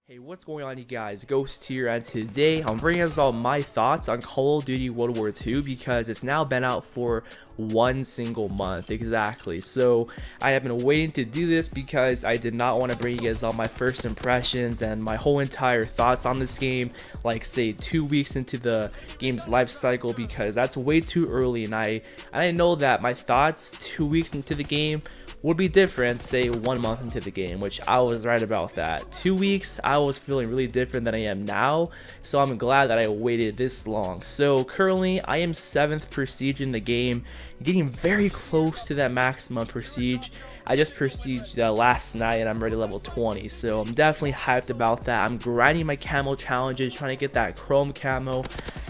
Hey, what's going on, you guys? Ghost here, and today I'm bringing us all my thoughts on Call of Duty World War II because it's now been out for one single month exactly. So I have been waiting to do this because I did not want to bring you guys all my first impressions and my whole entire thoughts on this game, like say 2 weeks into the game's life cycle, because that's way too early, and I know that my thoughts 2 weeks into the game would be different, say 1 month into the game, which I was right about that. 2 weeks, I was feeling really different than I am now, so I'm glad that I waited this long. So currently, I am 7th prestige in the game, getting very close to that maximum prestige. I just prestiged last night and I'm already level 20, so I'm definitely hyped about that. I'm grinding my camo challenges, trying to get that chrome camo.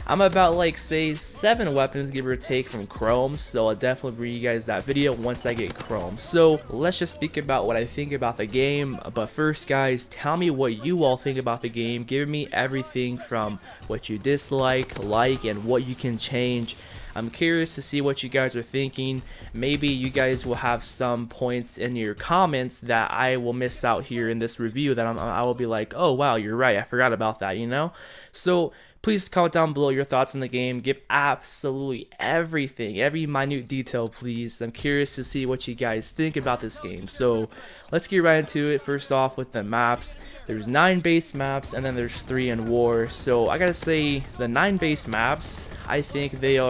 I'm about like say 7 weapons give or take from chrome, so I'll definitely bring you guys that video once I get chrome. So let's just speak about what I think about the game. But first, guys, tell me what you all think about the game. Give me everything from what you dislike, like, and what you can change. I'm curious to see what you guys are thinking. Maybe you guys will have some points in your comments that I will miss out here in this review that I will be like, oh wow, you're right, I forgot about that, you know? So please comment down below your thoughts on the game. Give absolutely everything, every minute detail, please. I'm curious to see what you guys think about this game. So let's get right into it. First off, with the maps, there's 9 base maps and then there's 3 in war. So I gotta say, the 9 base maps, I think they're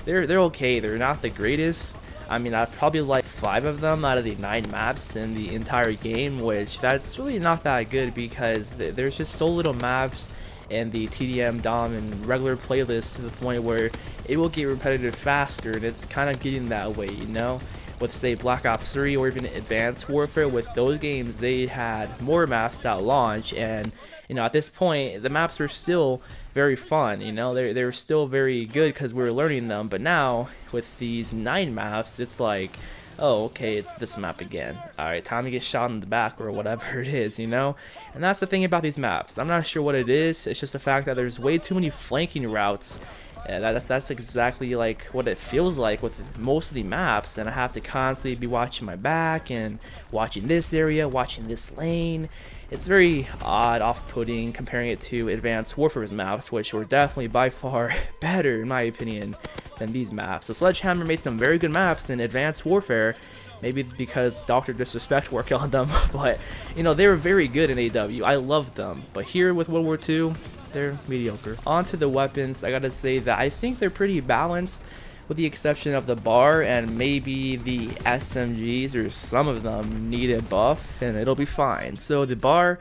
okay. They're not the greatest. I mean, I probably like 5 of them out of the 9 maps in the entire game, which that's really not that good because there's just so little maps and the TDM, DOM, and regular playlist to the point where it will get repetitive faster, and it's kind of getting that way, you know? With say Black Ops 3 or even Advanced Warfare, with those games they had more maps at launch, and you know, at this point the maps are still very fun, you know, they're still very good because we were learning them. But now with these 9 maps, it's like, oh, okay, it's this map again. Alright, time to get shot in the back or whatever it is, you know? And that's the thing about these maps. I'm not sure what it is. It's just the fact that there's way too many flanking routes. And that's exactly like what it feels like with most of the maps. And I have to constantly be watching my back and watching this area, watching this lane. It's very odd, off-putting, comparing it to Advanced Warfare's maps, which were definitely by far better, in my opinion, than these maps. So Sledgehammer made some very good maps in Advanced Warfare, maybe because Dr. Disrespect worked on them, but you know, they were very good in AW. I loved them. But here with World War II, they're mediocre. On to the weapons, I gotta say that I think they're pretty balanced, with the exception of the bar and maybe the SMGs, or some of them need a buff and it'll be fine. So the bar,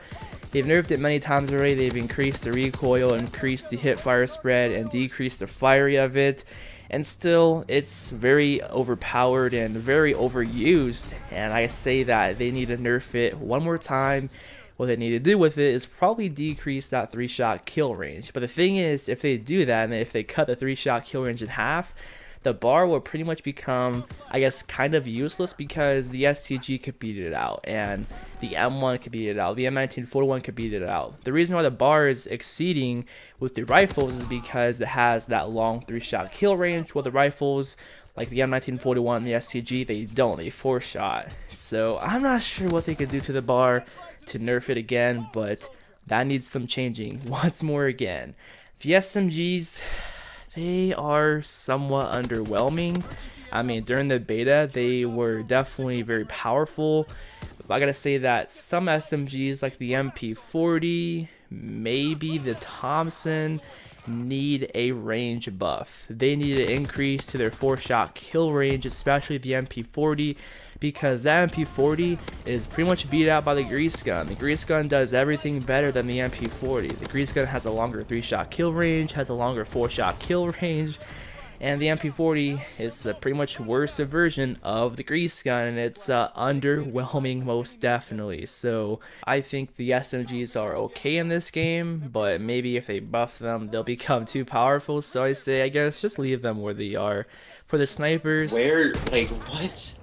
they've nerfed it many times already. They've increased the recoil, increased the hip fire spread, and decreased the fire rate of it. And still, it's very overpowered and very overused. And I say that they need to nerf it one more time. What they need to do with it is probably decrease that 3-shot kill range. But the thing is, if they do that, and if they cut the 3-shot kill range in half, the bar will pretty much become, I guess, kind of useless, because the STG could beat it out, and the M1 could beat it out, the M1941 could beat it out. The reason why the bar is exceeding with the rifles is because it has that long 3-shot kill range, while the rifles, like the M1941 and the STG, they don't, they 4-shot. So I'm not sure what they could do to the bar to nerf it again, but that needs some changing once more again. The SMGs, they are somewhat underwhelming. I mean, during the beta, they were definitely very powerful. I gotta say that some SMGs, like the MP40, maybe the Thompson, need a range buff. They need to increase to their 4-shot kill range, especially the MP40, because that MP40 is pretty much beat out by the grease gun. The grease gun does everything better than the MP40. The grease gun has a longer 3-shot kill range, has a longer 4-shot kill range, and the MP40 is a pretty much worse version of the grease gun, and it's underwhelming most definitely. So I think the SMGs are okay in this game, but maybe if they buff them, they'll become too powerful. So I say, I guess, just leave them where they are. For the snipers, where, like, what?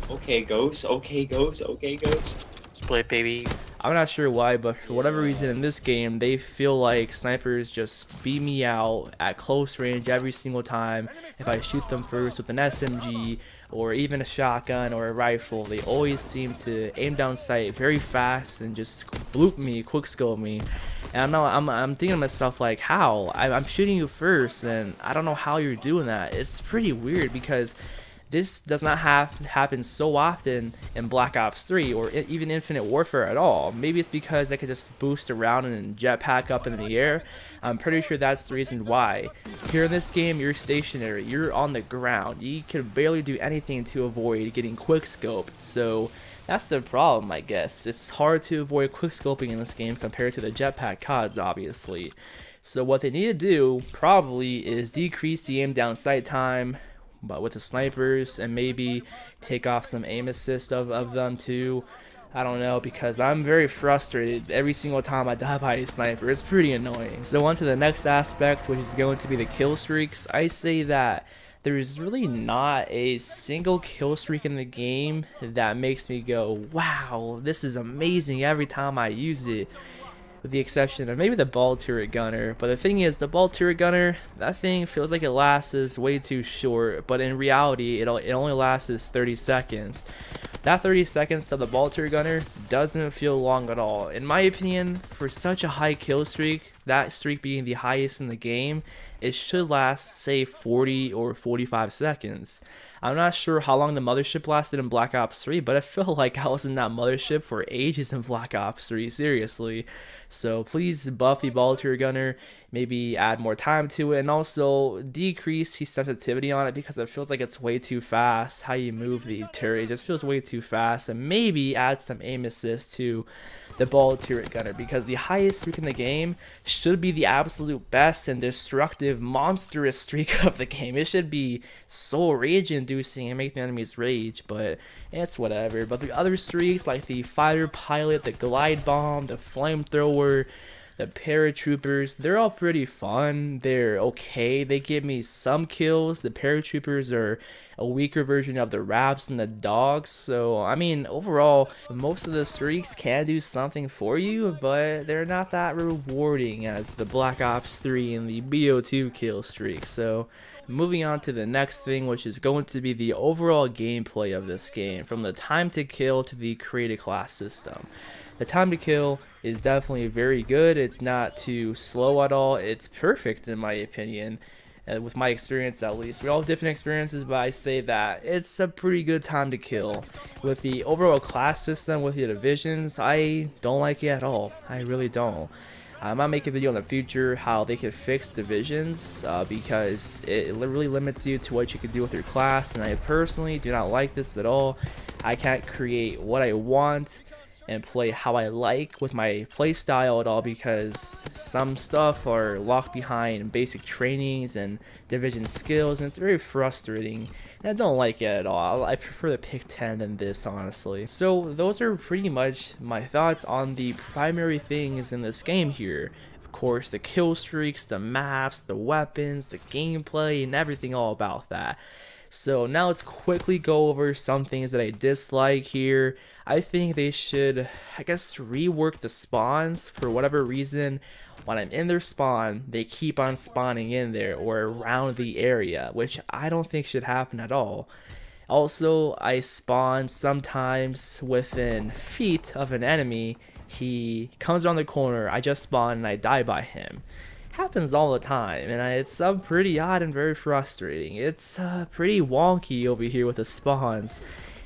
Okay, Ghost. Okay, Ghost. Okay, Ghost. Split, baby. I'm not sure why, but for whatever reason in this game, they feel like snipers just beat me out at close range every single time. If I shoot them first with an SMG, or even a shotgun or a rifle, they always seem to aim down sight very fast and just bloop me, quickscope me. And I'm thinking to myself, like, how? I'm shooting you first, and I don't know how you're doing that. It's pretty weird because this does not happen so often in Black Ops 3 or even Infinite Warfare at all. Maybe it's because I could just boost around and jetpack up in the air. I'm pretty sure that's the reason why. Here in this game, you're stationary, you're on the ground. You can barely do anything to avoid getting quickscoped. So that's the problem, I guess. It's hard to avoid quickscoping in this game compared to the jetpack CODs, obviously. So what they need to do probably is decrease the aim down sight time, but with the snipers, and maybe take off some aim assist of them too. I don't know, because I'm very frustrated every single time I die by a sniper. It's pretty annoying. So on to the next aspect, which is going to be the kill streaks. I say that there's really not a single kill streak in the game that makes me go, wow, this is amazing every time I use it. With the exception of maybe the ball turret gunner. But the thing is, the ball turret gunner, that thing feels like it lasts way too short, but in reality it only lasts 30 seconds. That 30 seconds of the ball turret gunner doesn't feel long at all. In my opinion, for such a high kill streak, that streak being the highest in the game, it should last, say, 40 or 45 seconds. I'm not sure how long the mothership lasted in Black Ops 3, but I feel like I was in that mothership for ages in Black Ops 3, seriously. So please buff the ball turret gunner, maybe add more time to it, and also decrease the sensitivity on it because it feels like it's way too fast. How you move the turret, it just feels way too fast, and maybe add some aim assist to the ball turret gunner, because the highest streak in the game should be the absolute best and destructive, monstrous streak of the game. It should be so rage inducing and make the enemies rage, but it's whatever. But the other streaks, like the fighter pilot, the glide bomb, the flamethrower, the paratroopers, they're all pretty fun. They're okay. They give me some kills. The paratroopers are a weaker version of the raps and the dogs. So, I mean, overall, most of the streaks can do something for you, but they're not that rewarding as the Black Ops 3 and the BO2 kill streak. So, moving on to the next thing, which is going to be the overall gameplay of this game, from the time to kill to the create a class system. The time to kill is definitely very good. It's not too slow at all. It's perfect in my opinion, with my experience at least. We all have different experiences, but I say that it's a pretty good time to kill. With the overall class system, with the divisions, I don't like it at all. I really don't. I might make a video in the future how they could fix divisions, because it really limits you to what you can do with your class, and I personally do not like this at all. I can't create what I want and play how I like with my play style at all, because some stuff are locked behind basic trainings and division skills, and it's very frustrating, and I don't like it at all. I prefer the pick 10 than this, honestly. So those are pretty much my thoughts on the primary things in this game here. Of course, the kill streaks, the maps, the weapons, the gameplay, and everything all about that. So now let's quickly go over some things that I dislike here. I think they should, I guess, rework the spawns. For whatever reason, when I'm in their spawn, they keep on spawning in there or around the area, which I don't think should happen at all. Also, I spawn sometimes within feet of an enemy. He comes around the corner, I just spawn and I die by him. Happens all the time, and it's pretty odd and very frustrating. It's pretty wonky over here with the spawns,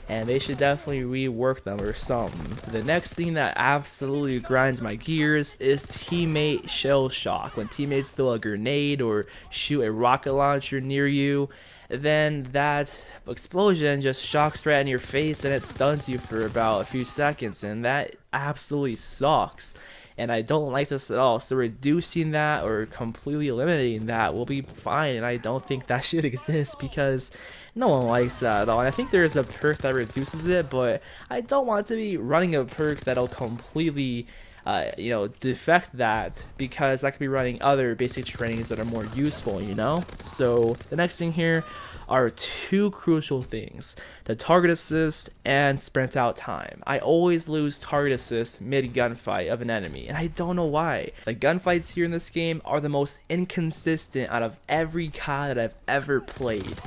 and they should definitely rework them or something. The next thing that absolutely grinds my gears is teammate shell shock. When teammates throw a grenade or shoot a rocket launcher near you, then that explosion just shocks right in your face and it stuns you for about a few seconds, and that absolutely sucks. And I don't like this at all. So reducing that or completely eliminating that will be fine, and I don't think that should exist because no one likes that at all. And I think there is a perk that reduces it, but I don't want to be running a perk that'll completely defect that, because I could be running other basic trainings that are more useful, you know? So the next thing here are two crucial things: the target assist and sprint out time. I always lose target assist mid gunfight of an enemy, and I don't know why. The gunfights here in this game are the most inconsistent out of every COD that I've ever played.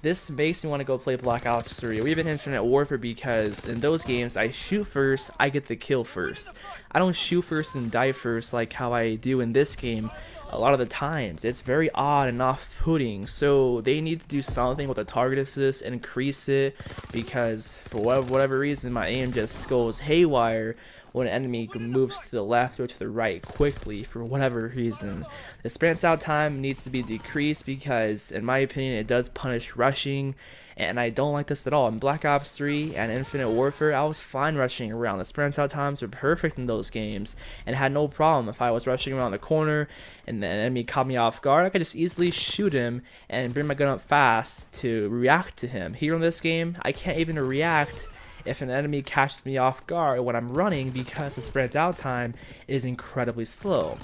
this makes me want to go play Black Ops 3 or even Infinite Warfare, because in those games I shoot first, I get the kill first. I don't shoot first and die first like how I do in this game. A lot of the times it's very odd and off-putting, so they need to do something with the target assist, increase it, because for whatever reason my aim just goes haywire when an enemy moves to the left or to the right quickly for whatever reason. The sprint out time needs to be decreased because in my opinion it does punish rushing, and I don't like this at all. In Black Ops 3 and Infinite Warfare, I was fine rushing around. The sprint out times were perfect in those games and had no problem. If I was rushing around the corner and the enemy caught me off guard, I could just easily shoot him and bring my gun up fast to react to him. Here in this game, I can't even react if an enemy catches me off guard when I'm running because the sprint out time is incredibly slow.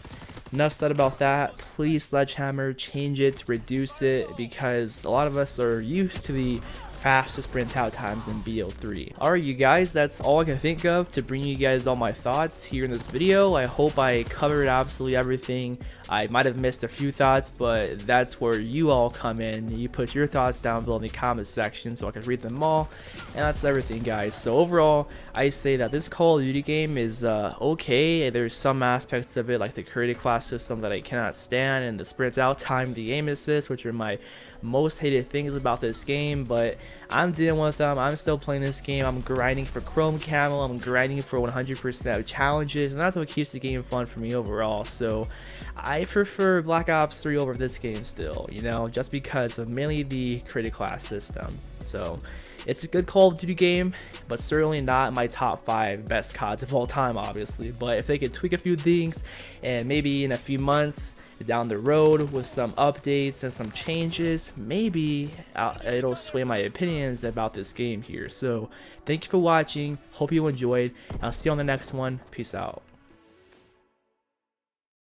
Enough said about that. Please, Sledgehammer, change it, reduce it, because a lot of us are used to the faster sprint out times in BO3. Alright you guys, that's all I can think of to bring you guys all my thoughts here in this video. I hope I covered absolutely everything. I might have missed a few thoughts, but that's where you all come in. You put your thoughts down below in the comment section so I can read them all, and that's everything guys. So overall, I say that this Call of Duty game is okay. There's some aspects of it like the creative class system that I cannot stand, and the sprint out time, the aim assist, which are my most hated things about this game, but I'm dealing with them. I'm still playing this game. I'm grinding for Chrome Camel, I'm grinding for 100% of challenges, and that's what keeps the game fun for me overall. So I prefer Black Ops 3 over this game still, you know, just because of mainly the creative class system. So it's a good Call of Duty game, but certainly not my top 5 best CODs of all time, obviously. But if they could tweak a few things, and maybe in a few months down the road with some updates and some changes, maybe it'll sway my opinions about this game here. So thank you for watching, hope you enjoyed, and I'll see you on the next one. Peace out.